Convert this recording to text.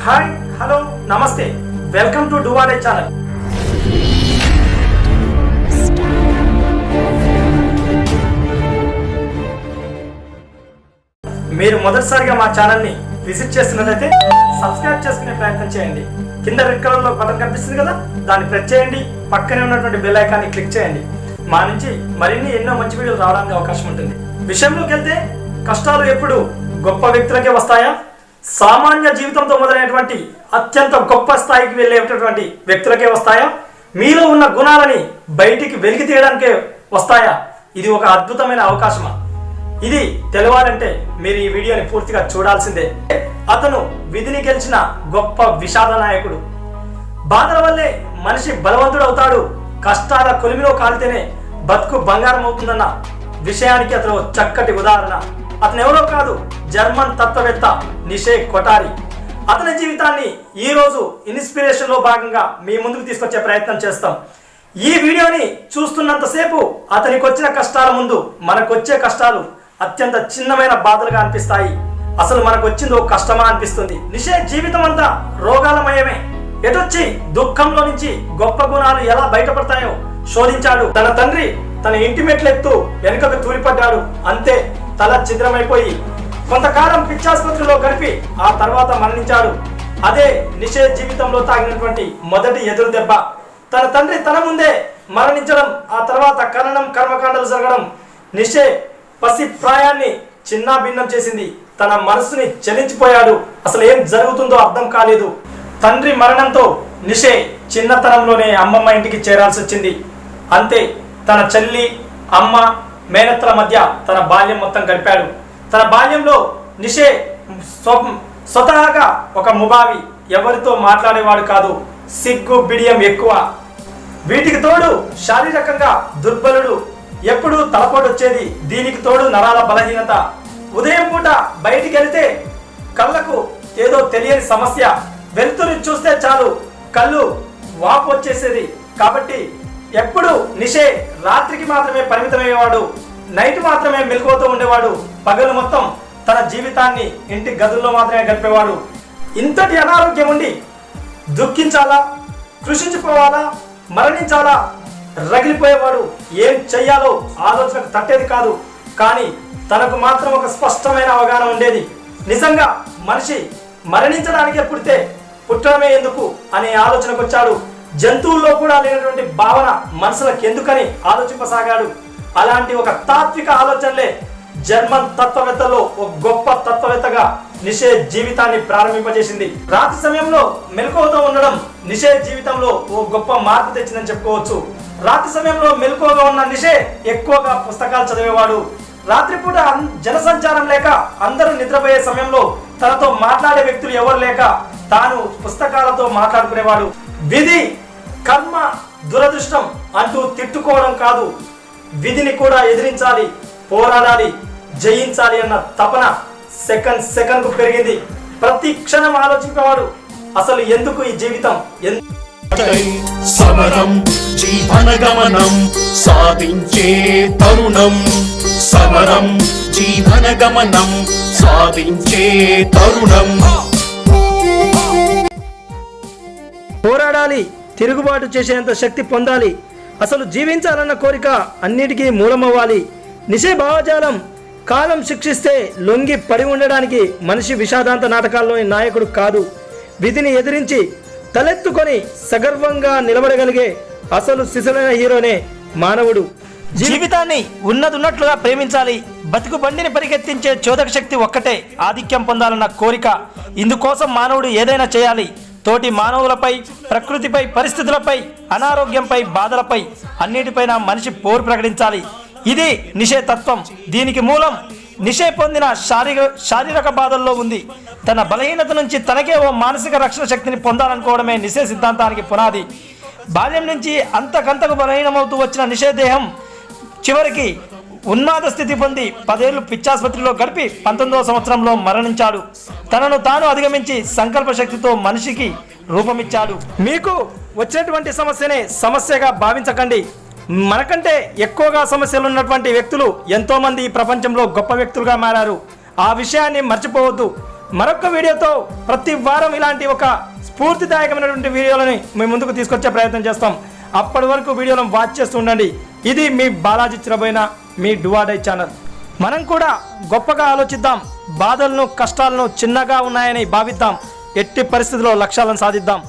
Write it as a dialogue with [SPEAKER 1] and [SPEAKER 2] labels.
[SPEAKER 1] Hi hello నమస్తే welcome to డువాడే channel. మీరు మొదటిసారిగా మా ఛానల్ని విజిట్ చేస్తున్నట్లయితే సబ్స్క్రైబ్ చేసుకునే ప్రయత్నం చేయండి. కింద రెడ్ కలర్లో బటన్ కనిపిస్తుంది కదా, దాన్ని ప్రెస్ చేయండి. పక్కనే ఉన్నటువంటి బెల్ ఐకాన్ని క్లిక్ చేయండి. మా నుంచి మరిన్ని ఎన్నో మంచి వీడియోలు రావడానికి అవకాశం ఉంటుంది. విషయంలోకి వెళ్తే కష్టాలు ఎప్పుడు గొప్ప వ్యక్తులకే వస్తాయా? సామాన్య జీవితంతో మొదలైనటువంటి అత్యంత గొప్ప స్థాయికి వెళ్ళేటటువంటి వ్యక్తులకే వస్తాయా? మీలో ఉన్న గుణాలని బయటికి వెలికి తీయడానికే వస్తాయా? ఇది ఒక అద్భుతమైన అవకాశమా? ఇది తెలవాలంటే మీరు ఈ వీడియోని పూర్తిగా చూడాల్సిందే. అతను విధిని గెలిచిన గొప్ప విషాద నాయకుడు. బాధల వల్లే మనిషి బలవంతుడవుతాడు, కష్టాల కొలిమిలో కాలితేనే బతుకు బంగారం అవుతుందన్న విషయానికి అతను చక్కటి ఉదాహరణ. అతను ఎవరో కాదు, జర్మన్ తత్వవేత్త నిషే కొటారి. అతని జీవితాన్ని ఈ రోజు ఇన్స్పిరేషన్ లో భాగంగా మీ ముందుకు తీసుకొచ్చే ప్రయత్నం చేస్తాం. ఈ వీడియోని చూస్తున్నంతసేపు అతనికి వచ్చిన కష్టాల ముందు మనకొచ్చే కష్టాలు అత్యంత చిన్నమైన బాధలుగా అనిపిస్తాయి. అసలు మనకు వచ్చిందో కష్టమా అనిపిస్తుంది. నిషే జీవితం అంతా రోగాలమయమే. ఎటొచ్చి దుఃఖంలో నుంచి గొప్ప గుణాలు ఎలా బయటపడతాయో శోధించాడు. తన తండ్రి తన ఇంటి మెట్లెత్తు వెనుకకు తూలిపడ్డాడు. అంతే, తల ఛిద్రమైపోయి కొంతకాలం పిచ్చాసుపత్రిలో గడిపి ఆ తర్వాత మరణించాడు. అదే నిషే జీవితంలో తాగినటువంటి మొదటి ఎదురు దెబ్బ. తన తండ్రి తన ముందే మరణించడం, ఆ తర్వాత ఖననం కర్మకాండలు జరగడం నిషే పసి ప్రాయాన్ని చిన్న భిన్నం చేసింది. తన మనసుని చలించిపోయాడు. అసలు ఏం జరుగుతుందో అర్థం కాలేదు. తండ్రి మరణంతో నిషే చిన్నతనంలోనే అమ్మమ్మ ఇంటికి చేరాల్సి వచ్చింది. అంతే, తన చెల్లి, అమ్మ, మేనత్తల మధ్య తన బాల్యం మొత్తం గడిపాడు. తన బాల్యంలో నిషే స్వతహాగా ఒక ముభావి, ఎవరితో మాట్లాడేవాడు కాదు. సిగ్గు బిడియం ఎక్కువ. వీటికి తోడు శారీరకంగా దుర్బలుడు. ఎప్పుడు తలపోటు వచ్చేది. దీనికి తోడు నరాల బలహీనత. ఉదయం పూట బయటికి వెళితే కళ్ళకు ఏదో తెలియని సమస్య. వెలుతురు చూస్తే చాలు కళ్ళు వాపు వచ్చేసేది. కాబట్టి ఎప్పుడు నిషే రాత్రికి మాత్రమే పరిమితమయ్యేవాడు. నైట్ మాత్రమే మెలకువతో ఉండేవాడు. పగలు మొత్తం తన జీవితాన్ని ఇంటి గదుల్లో మాత్రమే గడిపేవాడు. ఇంతటి అనారోగ్యం ఉండి దుఃఖించాలా, కృషించిపోవాలా, మరణించాలా రగిలిపోయేవాడు. ఏం చెయ్యాలో ఆలోచనకు తట్టేది కాదు. కానీ తనకు మాత్రం ఒక స్పష్టమైన అవగాహన ఉండేది. నిజంగా మనిషి మరణించడానికే పుడితే పుట్టడమే ఎందుకు అనే ఆలోచనకు వచ్చాడు. జంతువుల్లో కూడా లేనటువంటి భావన మనుషులకు ఎందుకని ఆలోచింపసాగాడు. అలాంటి ఒక తాత్విక ఆలోచనలే జర్మన్ తత్వవేత్తలో ఒక గొప్ప తత్వవేత్తగా నిషే జీవితాన్ని ప్రారంభింపజేసింది. రాత్రి సమయంలో మెలకువతో ఉండడం నిషే జీవితంలో ఓ గొప్ప మార్పు తెచ్చిందని చెప్పుకోవచ్చు. రాత్రి సమయంలో మెలకువగా ఉన్న నిషే ఎక్కువగా పుస్తకాలు చదివేవాడు. రాత్రిపూట జనసంచారం లేక అందరూ నిద్రపోయే సమయంలో తనతో మాట్లాడే వ్యక్తులు ఎవరు లేక తాను పుస్తకాలతో మాట్లాడుకునేవాడు. విధి, కర్మ, దురదృష్టం అంటూ తిట్టుకోవడం కాదు, విధిని కూడా ఎదిరించాలి, పోరాడాలి, జయించాలి అన్న తపన సెకండ్ కు పెరిగింది. ప్రతి క్షణం ఆలోచించేవాడు, అసలు ఎందుకు ఈ జీవితం,
[SPEAKER 2] సమరం జీవన గమనం సాధించే తరుణం. సమరం జీవన గమనం సాధించే తరుణం.
[SPEAKER 1] పోరాడాలి, తిరుగుబాటు చేసేంత శక్తి పొందాలి, అసలు జీవించాలన్న కోరిక అన్నిటికీ మూలమవ్వాలి. నిషే భావజాలం కాలం శిక్షిస్తే లొంగి పడి ఉండడానికి మనిషి విషాదాంత నాటకాల్లోని నాయకుడు కాదు. విధిని ఎదిరించి తలెత్తుకొని సగర్వంగా నిలబడగలిగే అసలు సిసలైన హీరోనే మానవుడు. జీవితాన్ని ఉన్నట్లుగా ప్రేమించాలి. బతుకు బండిని పరిగెత్తించే చోదక శక్తి ఒక్కటే, ఆధిక్యం పొందాలన్న కోరిక. ఇందుకోసం మానవుడు ఏదైనా చేయాలి. తోటి మానవులపై, ప్రకృతిపై, పరిస్థితులపై, అనారోగ్యంపై, బాధలపై అన్నిటిపైన మనిషి పోరు ప్రకటించాలి. ఇది నిషే తత్వం. దీనికి మూలం నిషే పొందిన శారీరక బాధల్లో ఉంది. తన బలహీనత నుంచి తనకే ఓ మానసిక రక్షణ శక్తిని పొందాలనుకోవడమే నిషే సిద్ధాంతానికి పునాది. బాల్యం నుంచి అంతకంతకు బలహీనమవుతూ వచ్చిన నిషే దేహం చివరికి ఉన్మాద స్థితి పొంది 10 ఏళ్లు పిచ్చాసుపత్రిలో గడిపి 19వ సంవత్సరంలో మరణించాడు. తనను తాను అధిగమించి సంకల్ప శక్తితో మనిషికి రూపమిచ్చాడు. మీకు వచ్చినటువంటి సమస్యనే సమస్యగా భావించకండి. మనకంటే ఎక్కువగా సమస్యలు ఉన్నటువంటి వ్యక్తులు ఎంతో మంది ఈ ప్రపంచంలో గొప్ప వ్యక్తులుగా మారారు. ఆ విషయాన్ని మర్చిపోవద్దు. మరొక వీడియోతో ప్రతి వారం ఇలాంటి ఒక స్ఫూర్తిదాయకమైనటువంటి వీడియోలని మేము ముందుకు తీసుకొచ్చే ప్రయత్నం చేస్తాం. అప్పటి వరకు వీడియోలను వాచ్ చేస్తూ ఉండండి. ఇది మీ బాలాజీ చిరబోయిన మీ డువాడై ఛానల్. మనం కూడా గొప్పగా ఆలోచిద్దాం. బాధలను కష్టాలను చిన్నగా ఉన్నాయని భావిద్దాం. ఎట్టి పరిస్థితుల్లో లక్ష్యాలను సాధిద్దాం.